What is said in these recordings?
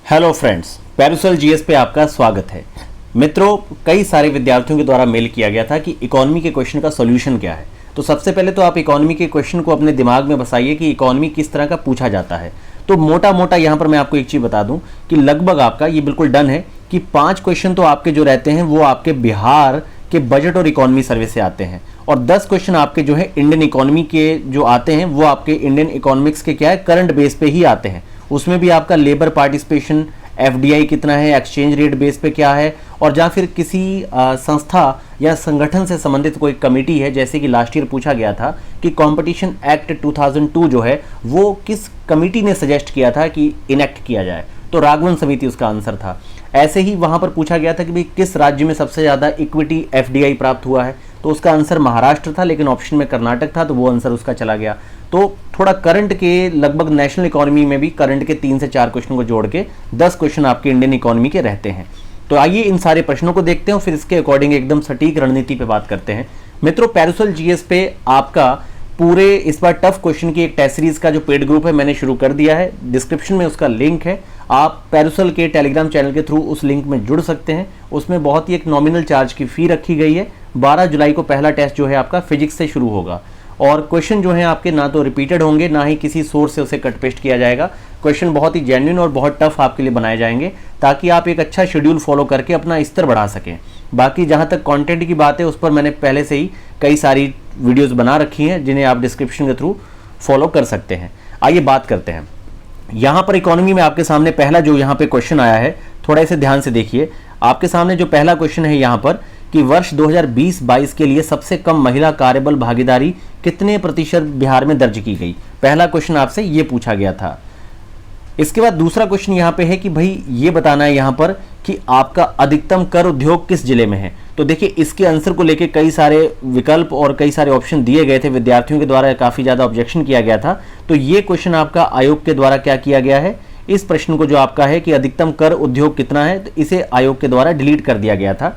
Hello friends, पैरुसल GS पे आपका स्वागत है। मित्रों, कई सारे विद्यार्थियों के द्वारा मेल किया गया था कि इकोनॉमी के क्वेश्चन का सॉल्यूशन क्या है। तो सबसे पहले तो आप इकोनॉमी के क्वेश्चन को अपने दिमाग में बसाइए कि इकोनॉमी किस तरह का पूछा जाता है। तो मोटा मोटा यहाँ पर मैं आपको एक चीज़ बता दूँ कि लगभग आपका ये बिल्कुल डन है कि 5 क्वेश्चन तो आपके जो रहते हैं वो आपके बिहार के बजट और इकोनॉमी सर्वे से आते हैं, और 10 क्वेश्चन आपके जो है इंडियन इकोनॉमी के जो आते हैं वो आपके इंडियन इकोनॉमिक्स के क्या है, करंट बेस पे ही आते हैं। उसमें भी आपका लेबर पार्टिसिपेशन, एफडीआई कितना है, एक्सचेंज रेट बेस पे क्या है, और या फिर किसी संस्था या संगठन से संबंधित कोई कमेटी है, जैसे कि लास्ट ईयर पूछा गया था कि कंपटीशन एक्ट 2002 जो है वो किस कमेटी ने सजेस्ट किया था कि इनेक्ट किया जाए, तो राघवन समिति उसका आंसर था। ऐसे ही वहां पर पूछा गया था कि भाई किस राज्य में सबसे ज़्यादा इक्विटी एफडीआई प्राप्त हुआ है, तो उसका आंसर महाराष्ट्र था, लेकिन ऑप्शन में कर्नाटक था, तो वो आंसर उसका चला गया। तो थोड़ा करंट के, लगभग नेशनल इकोनॉमी में भी करंट के 3 से 4 क्वेश्चन को जोड़ के 10 क्वेश्चन आपके इंडियन इकोनॉमी के रहते हैं। तो आइए इन सारे प्रश्नों को देखते हैं, फिर इसके अकॉर्डिंग एकदम सटीक रणनीति पे बात करते हैं। मित्रों, पैरुसल जीएस पे आपका पूरे इस बार टफ क्वेश्चन की एक टेस्ट सीरीज का जो पेड ग्रुप है मैंने शुरू कर दिया है। डिस्क्रिप्शन में उसका लिंक है, आप पैरुसल के टेलीग्राम चैनल के थ्रू उस लिंक में जुड़ सकते हैं। उसमें बहुत ही एक नॉमिनल चार्ज की फी रखी गई है। 12 जुलाई को पहला टेस्ट जो है आपका फिजिक्स से शुरू होगा, और क्वेश्चन जो है आपके ना तो रिपीटेड होंगे, ना ही किसी सोर्स से उसे कट पेस्ट किया जाएगा। क्वेश्चन बहुत ही जेन्युइन और बहुत टफ आपके लिए बनाए जाएंगे, ताकि आप एक अच्छा शेड्यूल फॉलो करके अपना स्तर बढ़ा सकें। बाकी जहां तक कंटेंट की बात है, उस पर मैंने पहले से ही कई सारी वीडियोस बना रखी हैं, जिन्हें आप डिस्क्रिप्शन के थ्रू फॉलो कर सकते हैं। आइए बात करते हैं। यहाँ पर इकोनॉमी में आपके सामने पहला जो यहाँ पे क्वेश्चन आया है, थोड़ा इसे ध्यान से देखिए। आपके सामने जो पहला क्वेश्चन है यहाँ पर कि वर्ष 2020-22 के लिए सबसे कम महिला कार्यबल भागीदारी कितने प्रतिशत बिहार में दर्ज की गई। पहला क्वेश्चन आपसे ये पूछा गया था। इसके बाद दूसरा क्वेश्चन यहाँ पे है कि भाई ये बताना है यहाँ पर कि आपका अधिकतम कर उद्योग किस जिले में है। तो देखिए, इसके आंसर को लेके कई सारे विकल्प और कई सारे ऑप्शन दिए गए थे, विद्यार्थियों के द्वारा काफ़ी ज़्यादा ऑब्जेक्शन किया गया था। तो ये क्वेश्चन आपका आयोग के द्वारा क्या किया गया है, इस प्रश्न को जो आपका है कि अधिकतम कर उद्योग कितना है, तो इसे आयोग के द्वारा डिलीट कर दिया गया था।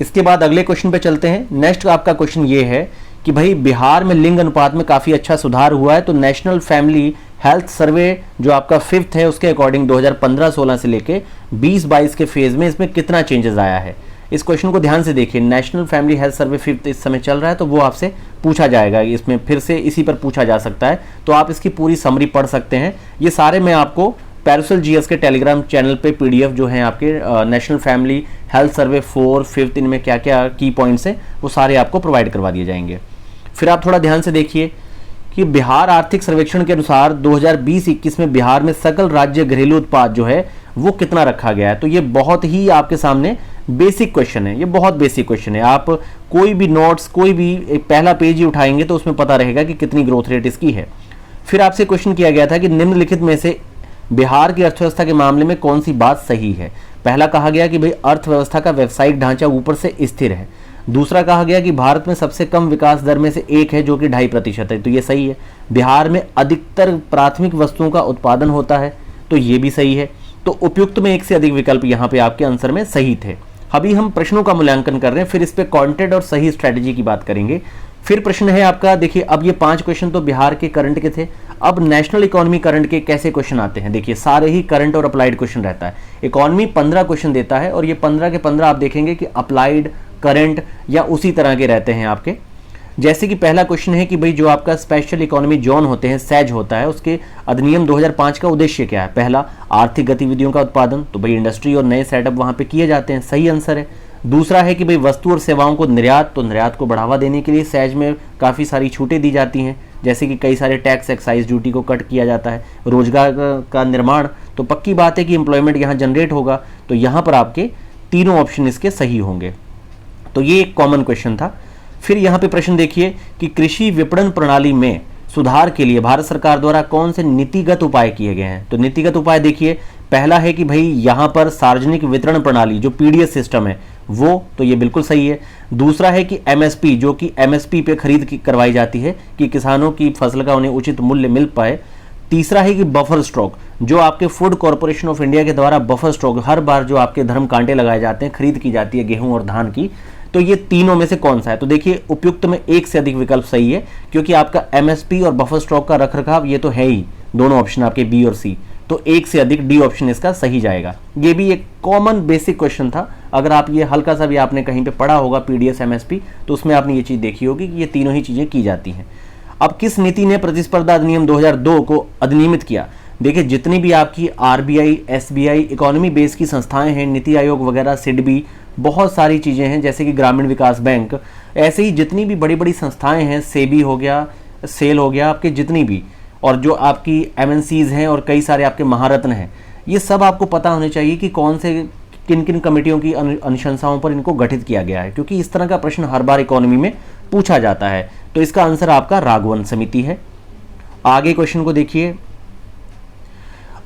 इसके बाद अगले क्वेश्चन पे चलते हैं। नेक्स्ट आपका क्वेश्चन ये है कि भाई बिहार में लिंग अनुपात में काफ़ी अच्छा सुधार हुआ है, तो नेशनल फैमिली हेल्थ सर्वे जो आपका 5th है, उसके अकॉर्डिंग 2015-16 से लेके 20-22 के फेज में इसमें कितना चेंजेस आया है। इस क्वेश्चन को ध्यान से देखिए। National family health survey 5th इस समय चल रहा है, तो वो आपसे पूछा जाएगा, इसमें फिर से इसी पर पूछा जा सकता है, तो आप इसकी पूरी समरी पढ़ सकते हैं। ये सारे मैं आपको पैरुसल जीएस के टेलीग्राम चैनल पे पीडीएफ जो हैं आपके national family health survey 4, 5th, इनमें क्या क्या की पॉइंट्स हैं वो सारे आपको प्रोवाइड करवा दिए जाएंगे। फिर आप थोड़ा ध्यान से देखिए कि बिहार आर्थिक सर्वेक्षण के अनुसार 2020-21 में बिहार में सकल राज्य घरेलू उत्पाद जो है वो कितना रखा गया है। तो ये बहुत ही आपके सामने बेसिक क्वेश्चन है, ये बहुत बेसिक क्वेश्चन है। आप कोई भी नोट्स, कोई भी एक पहला पेज ही उठाएंगे तो उसमें पता रहेगा कि कितनी ग्रोथ रेट इसकी है। फिर आपसे क्वेश्चन किया गया था कि निम्नलिखित में से बिहार की अर्थव्यवस्था के मामले में कौन सी बात सही है। पहला कहा गया कि भाई अर्थव्यवस्था का व्यावसायिक ढांचा ऊपर से स्थिर है। दूसरा कहा गया कि भारत में सबसे कम विकास दर में से एक है, जो कि 2.5% है, तो ये सही है। बिहार में अधिकतर प्राथमिक वस्तुओं का उत्पादन होता है, तो ये भी सही है। तो उपयुक्त में एक से अधिक विकल्प यहाँ पे आपके आंसर में सही थे। अभी हम प्रश्नों का मूल्यांकन कर रहे हैं, फिर इस पे कंटेंट और सही स्ट्रेटेजी की बात करेंगे। फिर प्रश्न है आपका, देखिए अब ये 5 क्वेश्चन तो बिहार के करंट के थे। अब नेशनल इकोनॉमी करंट के कैसे क्वेश्चन आते हैं, देखिए सारे ही करंट और अप्लाइड क्वेश्चन रहता है। इकोनॉमी 15 क्वेश्चन देता है, और ये 15 के 15 आप देखेंगे कि अप्लाइड, करंट या उसी तरह के रहते हैं आपके। जैसे कि पहला क्वेश्चन है कि भाई जो आपका स्पेशल इकोनॉमी जोन होते हैं, सैज होता है, उसके अधिनियम 2005 का उद्देश्य क्या है। पहला, आर्थिक गतिविधियों का उत्पादन, तो भाई इंडस्ट्री और नए सेटअप वहां पे किए जाते हैं, सही आंसर है। दूसरा है कि भाई वस्तु और सेवाओं को निर्यात, तो निर्यात को बढ़ावा देने के लिए सैज में काफ़ी सारी छूटें दी जाती हैं, जैसे कि कई सारे टैक्स, एक्साइज ड्यूटी को कट किया जाता है। रोजगार का निर्माण, तो पक्की बात है कि एम्प्लॉयमेंट यहाँ जनरेट होगा, तो यहाँ पर आपके तीनों ऑप्शन इसके सही होंगे। तो ये एक कॉमन क्वेश्चन था। फिर यहाँ पे प्रश्न देखिए कि कृषि विपणन प्रणाली में सुधार के लिए भारत सरकार द्वारा कौन से नीतिगत उपाय किए गए हैं। तो नीतिगत उपाय देखिए, पहला है कि भाई यहाँ पर सार्वजनिक वितरण प्रणाली जो पीडीएस सिस्टम है वो, तो ये बिल्कुल सही है। दूसरा है कि एमएसपी, जो कि एमएसपी पे खरीद करवाई जाती है कि किसानों की फसल का उन्हें उचित मूल्य मिल पाए। तीसरा है कि बफर स्टॉक, जो आपके फूड कॉर्पोरेशन ऑफ इंडिया के द्वारा बफर स्टॉक हर बार जो आपके धर्म कांटे लगाए जाते हैं, खरीद की जाती है गेहूं और धान की, तो ये तीनों में से कौन सा है। तो देखिए उपयुक्त में एक से अधिक विकल्प सही है, क्योंकि आपका एमएसपी और बफर स्टॉक का रखरखाव ये तो है ही, दोनों ऑप्शन आपके बी और सी, तो एक से अधिक डी ऑप्शन इसका सही जाएगा। ये भी एक कॉमन बेसिक क्वेश्चन था, अगर आप ये हल्का सा भी आपने कहीं पे पढ़ा होगा पीडीएस एमएसपी, तो उसमें आपने ये चीज़ देखी होगी कि ये तीनों ही चीज़ें की जाती हैं। अब किस नीति ने प्रतिस्पर्धा अधिनियम 2002 को अधिनियमित किया? देखिए, जितनी भी आपकी आरबीआई, एसबीआई, इकोनॉमी बेस की संस्थाएं हैं, नीति आयोग वगैरह, सिडबी, बहुत सारी चीज़ें हैं, जैसे कि ग्रामीण विकास बैंक, ऐसे ही जितनी भी बड़ी बड़ी संस्थाएं हैं, सेबी हो गया, सेल हो गया, आपके जितनी भी, और जो आपकी एमएनसीज हैं और कई सारे आपके महारत्न हैं, ये सब आपको पता होने चाहिए कि कौन से किन किन कमेटियों की अनुशंसाओं पर इनको गठित किया गया है, क्योंकि इस तरह का प्रश्न हर बार इकोनॉमी में पूछा जाता है। तो इसका आंसर आपका राघवन समिति है। आगे क्वेश्चन को देखिए।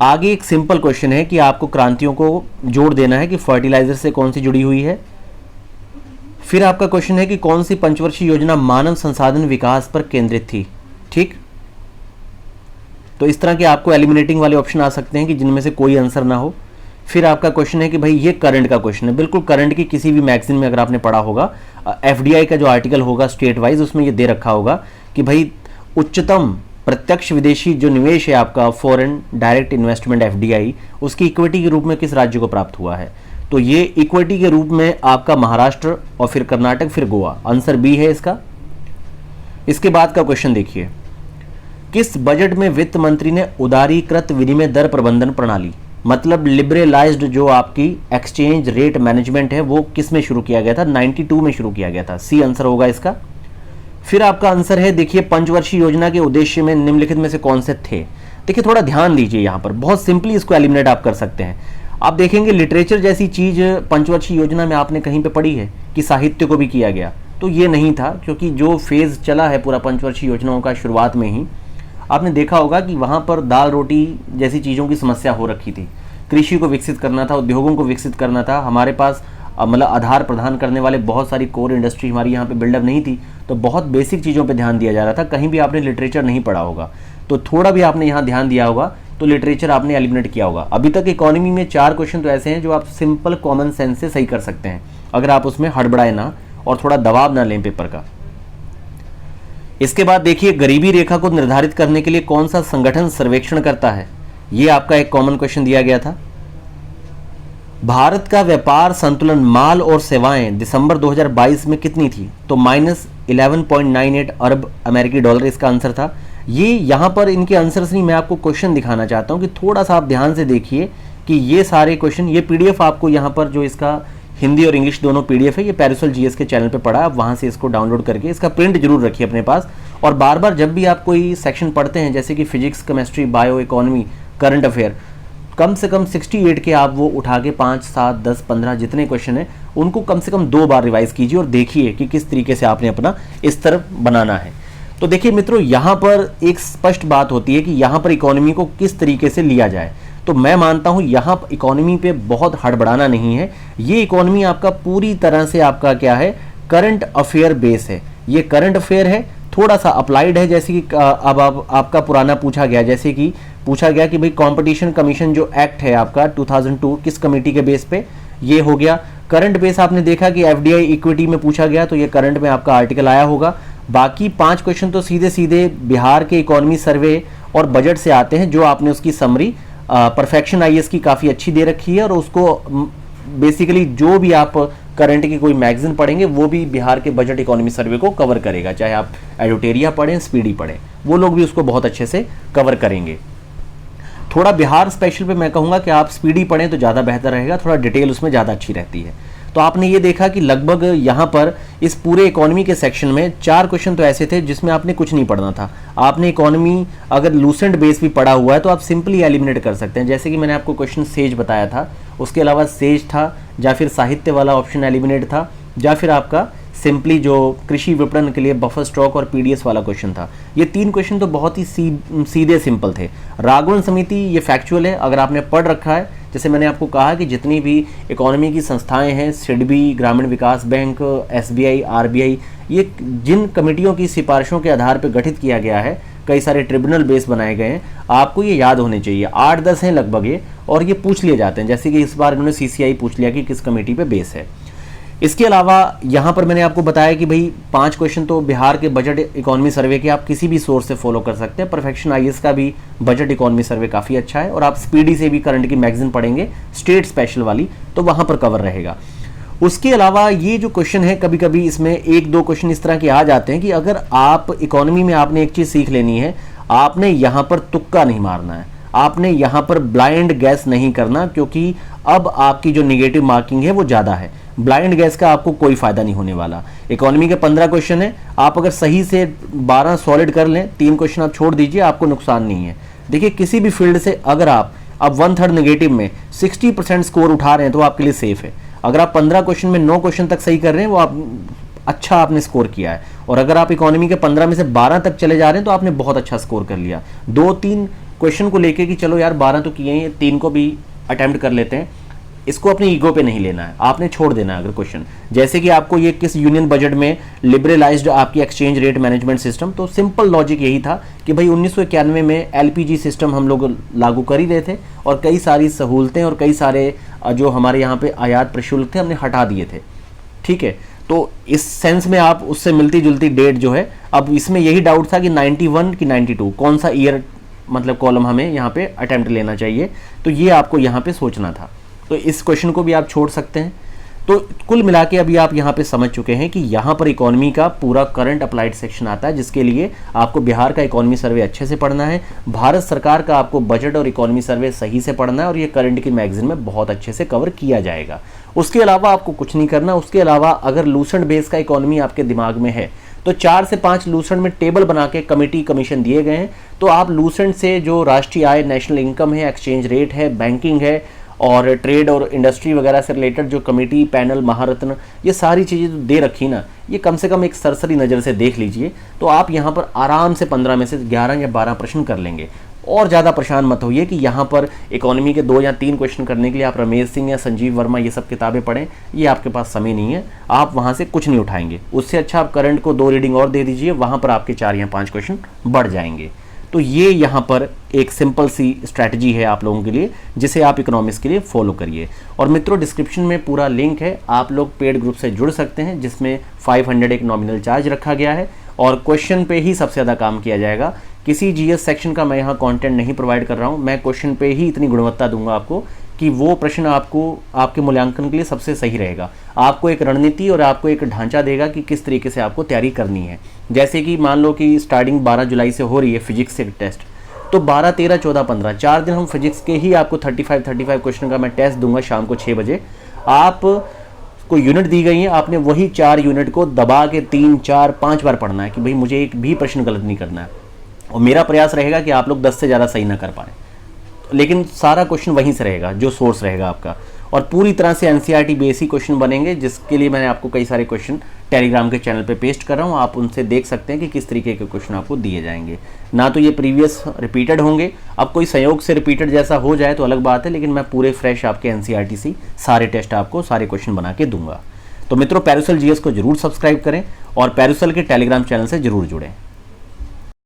आगे एक सिंपल क्वेश्चन है कि आपको क्रांतियों को जोड़ देना है कि फर्टिलाइजर से कौन सी जुड़ी हुई है। फिर आपका क्वेश्चन है कि कौन सी पंचवर्षीय योजना मानव संसाधन विकास पर केंद्रित थी। ठीक, तो इस तरह के आपको एलिमिनेटिंग वाले ऑप्शन आ सकते हैं कि जिनमें से कोई आंसर ना हो। फिर आपका क्वेश्चन है कि भाई ये करंट का क्वेश्चन है, बिल्कुल करंट की किसी भी मैगजीन में अगर आपने पढ़ा होगा, एफडीआई का जो आर्टिकल होगा स्टेट वाइज, उसमें ये दे रखा होगा कि भाई उच्चतम प्रत्यक्ष विदेशी जो निवेश है आपका फॉरेन डायरेक्ट इन्वेस्टमेंट एफडीआई, उसकी इक्विटी के रूप में किस राज्य को प्राप्त हुआ है? तो ये इक्विटी के रूप में आपका महाराष्ट्र और फिर कर्नाटक फिर गोवा, आंसर बी है इसका। इसके बाद का क्वेश्चन देखिए, किस बजट में वित्त मंत्री ने उदारीकृत विनिमय दर प्रबंधन प्रणाली, मतलब लिबरलाइज्ड जो आपकी एक्सचेंज रेट मैनेजमेंट है, वो किस में शुरू किया गया था? 92 में शुरू किया गया था। सी आंसर होगा इसका। फिर आपका आंसर है, देखिए, पंचवर्षीय योजना के उद्देश्य में निम्नलिखित में से कौन से थे? देखिए, थोड़ा ध्यान दीजिए, यहाँ पर बहुत सिंपली इसको एलिमिनेट आप कर सकते हैं। आप देखेंगे लिटरेचर जैसी चीज पंचवर्षीय योजना में आपने कहीं पे पढ़ी है कि साहित्य को भी किया गया? तो ये नहीं था, क्योंकि जो फेज चला है पूरा पंचवर्षीय योजनाओं का, शुरुआत में ही आपने देखा होगा कि वहाँ पर दाल रोटी जैसी चीज़ों की समस्या हो रखी थी। कृषि को विकसित करना था, उद्योगों को विकसित करना था, हमारे पास मतलब आधार प्रदान करने वाले बहुत सारी कोर इंडस्ट्री हमारी यहाँ पे बिल्डअप नहीं थी, तो बहुत बेसिक चीज़ों पे ध्यान दिया जा रहा था। कहीं भी आपने लिटरेचर नहीं पढ़ा होगा, तो थोड़ा भी आपने यहाँ ध्यान दिया होगा तो लिटरेचर आपने एलिमिनेट किया होगा। अभी तक इकोनॉमी में 4 क्वेश्चन तो ऐसे हैं जो आप सिंपल कॉमन सेंस से सही कर सकते हैं, अगर आप उसमें हड़बड़ाए ना और थोड़ा दबाव ना लें पेपर का। इसके बाद देखिए, गरीबी रेखा को निर्धारित करने के लिए कौन सा संगठन सर्वेक्षण करता है? ये आपका एक कॉमन क्वेश्चन दिया गया था। भारत का व्यापार संतुलन माल और सेवाएं दिसंबर 2022 में कितनी थी? तो -11.98 अरब अमेरिकी डॉलर इसका आंसर था। ये यहाँ पर इनके आंसर्स नहीं, मैं आपको क्वेश्चन दिखाना चाहता हूँ कि थोड़ा सा आप ध्यान से देखिए कि ये सारे क्वेश्चन, ये पीडीएफ आपको यहाँ पर जो इसका हिंदी और इंग्लिश दोनों पीडीएफ है, ये पैरिसल जीएस के चैनल पे पड़ा है, आप वहाँ से इसको डाउनलोड करके इसका प्रिंट जरूर रखिए अपने पास। और बार बार जब भी आप कोई सेक्शन पढ़ते हैं, जैसे कि physics, chemistry, bio, economy, current affair, कम से कम 68 के आप वो उठा के 5, 7, 10, 15 जितने क्वेश्चन हैं उनको कम से कम 2 बार रिवाइज कीजिए और देखिए कि किस तरीके से आपने अपना इस तरफ बनाना है। तो देखिए मित्रों, यहाँ पर एक स्पष्ट बात होती है कि यहाँ पर इकोनॉमी को किस तरीके से लिया जाए। तो मैं मानता हूँ यहाँ इकोनॉमी पे बहुत हड़बड़ाना नहीं है। ये इकोनॉमी आपका पूरी तरह से आपका क्या है, करंट अफेयर बेस है। ये करंट अफेयर है, थोड़ा सा अप्लाइड है, जैसे कि अब आपका पुराना पूछा गया, जैसे कि पूछा गया कि भाई कंपटीशन कमीशन जो एक्ट है आपका 2002 किस कमेटी के बेस पे, ये हो गया करंट बेस। आपने देखा कि एफडीआई इक्विटी में पूछा गया, तो ये करंट में आपका आर्टिकल आया होगा। बाकी 5 क्वेश्चन तो सीधे सीधे बिहार के इकोनॉमी सर्वे और बजट से आते हैं, जो आपने उसकी समरी परफेक्शन आईएएस की काफ़ी अच्छी दे रखी है, और उसको बेसिकली जो भी आप करंट की कोई मैगजीन पढ़ेंगे वो भी बिहार के बजट इकोनॉमी सर्वे को कवर करेगा, चाहे आप एडुटेरिया पढ़ें, स्पीडी पढ़ें, वो लोग भी उसको बहुत अच्छे से कवर करेंगे। थोड़ा बिहार स्पेशल पे मैं कहूँगा कि आप स्पीडी पढ़ें तो ज़्यादा बेहतर रहेगा, थोड़ा डिटेल उसमें ज़्यादा अच्छी रहती है। तो आपने ये देखा कि लगभग यहाँ पर इस पूरे इकोनॉमी के सेक्शन में 4 क्वेश्चन तो ऐसे थे जिसमें आपने कुछ नहीं पढ़ना था। आपने इकोनॉमी अगर लूसेंट बेस भी पढ़ा हुआ है तो आप सिंपली एलिमिनेट कर सकते हैं, जैसे कि मैंने आपको क्वेश्चन सेज बताया था, उसके अलावा सेज था, या फिर साहित्य वाला ऑप्शन एलिमिनेट था, या फिर आपका सिंपली जो कृषि विपणन के लिए बफर स्टॉक और पीडीएस वाला क्वेश्चन था। ये 3 क्वेश्चन तो बहुत ही सीधे सिंपल थे। राघवन समिति ये फैक्चुअल है, अगर आपने पढ़ रखा है, जैसे मैंने आपको कहा कि जितनी भी इकोनॉमी की संस्थाएं हैं, सिडबी, ग्रामीण विकास बैंक, एसबीआई, आरबीआई, ये जिन कमेटियों की सिफारिशों के आधार पर गठित किया गया है, कई सारे ट्रिब्यूनल बेस बनाए गए हैं, आपको ये याद होने चाहिए। 8-10 हैं लगभग ये, और ये पूछ लिए जाते हैं, जैसे कि इस बार इन्होंने सीसीआई पूछ लिया कि किस कमेटी पे बेस है। इसके अलावा यहाँ पर मैंने आपको बताया कि भाई 5 क्वेश्चन तो बिहार के बजट इकोनॉमी सर्वे के आप किसी भी सोर्स से फॉलो कर सकते हैं। परफेक्शन आईएएस का भी बजट इकोनॉमी सर्वे काफ़ी अच्छा है, और आप स्पीडी से भी करंट की मैगजीन पढ़ेंगे स्टेट स्पेशल वाली, तो वहाँ पर कवर रहेगा। उसके अलावा ये जो क्वेश्चन है, कभी कभी इसमें 1-2 क्वेश्चन इस तरह के आ जाते हैं कि अगर आप इकोनॉमी में आपने एक चीज़ सीख लेनी है, आपने यहाँ पर तुक्का नहीं मारना है, आपने यहाँ पर ब्लाइंड गैस नहीं करना, क्योंकि अब आपकी जो निगेटिव मार्किंग है वो ज़्यादा है। ब्लाइंड गैस का आपको कोई फायदा नहीं होने वाला। इकोनॉमी के 15 क्वेश्चन है, आप अगर सही से 12 सॉलिड कर लें, 3 क्वेश्चन आप छोड़ दीजिए, आपको नुकसान नहीं है। देखिए, किसी भी फील्ड से अगर आप अब 1/3 नेगेटिव में 60% स्कोर उठा रहे हैं तो आपके लिए सेफ है। अगर आप 15 क्वेश्चन में 9 क्वेश्चन तक सही कर रहे हैं, वो आप अच्छा आपने स्कोर किया है। और अगर आप इकोनॉमी के 15 में से 12 तक चले जा रहे हैं तो आपने बहुत अच्छा स्कोर कर लिया। 2-3 क्वेश्चन को लेके कि चलो यार 12 तो किए हैं, 3 को भी अटेम्प्ट कर लेते हैं, इसको अपनी ईगो पे नहीं लेना है, आपने छोड़ देना है। अगर क्वेश्चन जैसे कि आपको ये किस यूनियन बजट में लिबरलाइज्ड आपकी एक्सचेंज रेट मैनेजमेंट सिस्टम, तो सिंपल लॉजिक यही था कि भाई 1991 में एलपीजी सिस्टम हम लोग लागू कर ही रहे थे, और कई सारी सहूलतें और कई सारे जो हमारे यहाँ पे आयात प्रशुल्क थे हमने हटा दिए थे। ठीक है, तो इस सेंस में आप उससे मिलती जुलती डेट जो है, अब इसमें यही डाउट था कि 91 कि 92 कौन सा ईयर मतलब कॉलम हमें यहाँ पे अटेम्प्ट लेना चाहिए, तो ये आपको यहाँ पे सोचना था। तो इस क्वेश्चन को भी आप छोड़ सकते हैं। तो कुल मिला के अभी आप यहाँ पे समझ चुके हैं कि यहाँ पर इकोनॉमी का पूरा करंट अप्लाइड सेक्शन आता है, जिसके लिए आपको बिहार का इकोनॉमी सर्वे अच्छे से पढ़ना है, भारत सरकार का आपको बजट और इकोनॉमी सर्वे सही से पढ़ना है, और ये करंट की मैगजीन में बहुत अच्छे से कवर किया जाएगा। उसके अलावा आपको कुछ नहीं करना। उसके अलावा अगर लूसेंट बेस का इकोनॉमी आपके दिमाग में है तो 4 से 5 लूसेंट में टेबल बना के कमेटी कमीशन दिए गए हैं, तो आप लूसेंट से जो राष्ट्रीय आय, नेशनल इनकम है, एक्सचेंज रेट है, बैंकिंग है, और ट्रेड और इंडस्ट्री वगैरह से रिलेटेड जो कमेटी पैनल महारत्न, ये सारी चीज़ें जो दे रखी ना, ये कम से कम एक सरसरी नज़र से देख लीजिए, तो आप यहाँ पर आराम से 15 में से 11 या 12 प्रश्न कर लेंगे। और ज़्यादा परेशान मत होइए कि यहाँ पर इकोनॉमी के 2 या 3 क्वेश्चन करने के लिए आप रमेश सिंह या संजीव वर्मा ये सब किताबें पढ़ें, ये आपके पास समय नहीं है, आप वहाँ से कुछ नहीं उठाएंगे। उससे अच्छा आप करंट को 2 रीडिंग और दे दीजिए, वहाँ पर आपके 4 या 5 क्वेश्चन बढ़ जाएंगे। तो ये यहाँ पर एक सिंपल सी स्ट्रैटेजी है आप लोगों के लिए, जिसे आप इकोनॉमिक्स के लिए फॉलो करिए। और मित्रों, डिस्क्रिप्शन में पूरा लिंक है, आप लोग पेड ग्रुप से जुड़ सकते हैं, जिसमें 500 एक नॉमिनल चार्ज रखा गया है, और क्वेश्चन पे ही सबसे ज़्यादा काम किया जाएगा। किसी जीएस सेक्शन का मैं यहाँ कंटेंट नहीं प्रोवाइड कर रहा हूँ, मैं क्वेश्चन पे ही इतनी गुणवत्ता दूंगा आपको कि वो प्रश्न आपको आपके मूल्यांकन के लिए सबसे सही रहेगा। आपको एक रणनीति और आपको एक ढांचा देगा कि किस तरीके से आपको तैयारी करनी है। जैसे कि मान लो कि स्टार्टिंग 12 जुलाई से हो रही है फिजिक्स से टेस्ट, तो 12, 13, 14, 15 4 दिन हम फिजिक्स के ही आपको 35 क्वेश्चन का मैं टेस्ट दूंगा शाम को 6 बजे। आप को यूनिट दी गई है, आपने वही 4 यूनिट को दबा के 3, 4, 5 बार पढ़ना है कि भाई मुझे एक भी प्रश्न गलत नहीं करना है, और मेरा प्रयास रहेगा कि आप लोग 10 से ज़्यादा सही ना कर पाए, लेकिन सारा क्वेश्चन वहीं से रहेगा जो सोर्स रहेगा आपका, और पूरी तरह से एनसीईआरटी बेसिक क्वेश्चन बनेंगे, जिसके लिए मैंने आपको कई सारे क्वेश्चन टेलीग्राम के चैनल पे पेस्ट कर रहा हूँ। आप उनसे देख सकते हैं कि किस तरीके के क्वेश्चन आपको दिए जाएंगे। ना तो ये प्रीवियस रिपीटेड होंगे, अब कोई संयोग से रिपीटेड जैसा हो जाए तो अलग बात है, लेकिन मैं पूरे फ्रेश आपके एनसीईआरटी से सारे टेस्ट आपको सारे क्वेश्चन बना के दूंगा। तो मित्रों, पैरुसल जीएस को जरूर सब्सक्राइब करें और पैरुसल के टेलीग्राम चैनल से जरूर जुड़ें।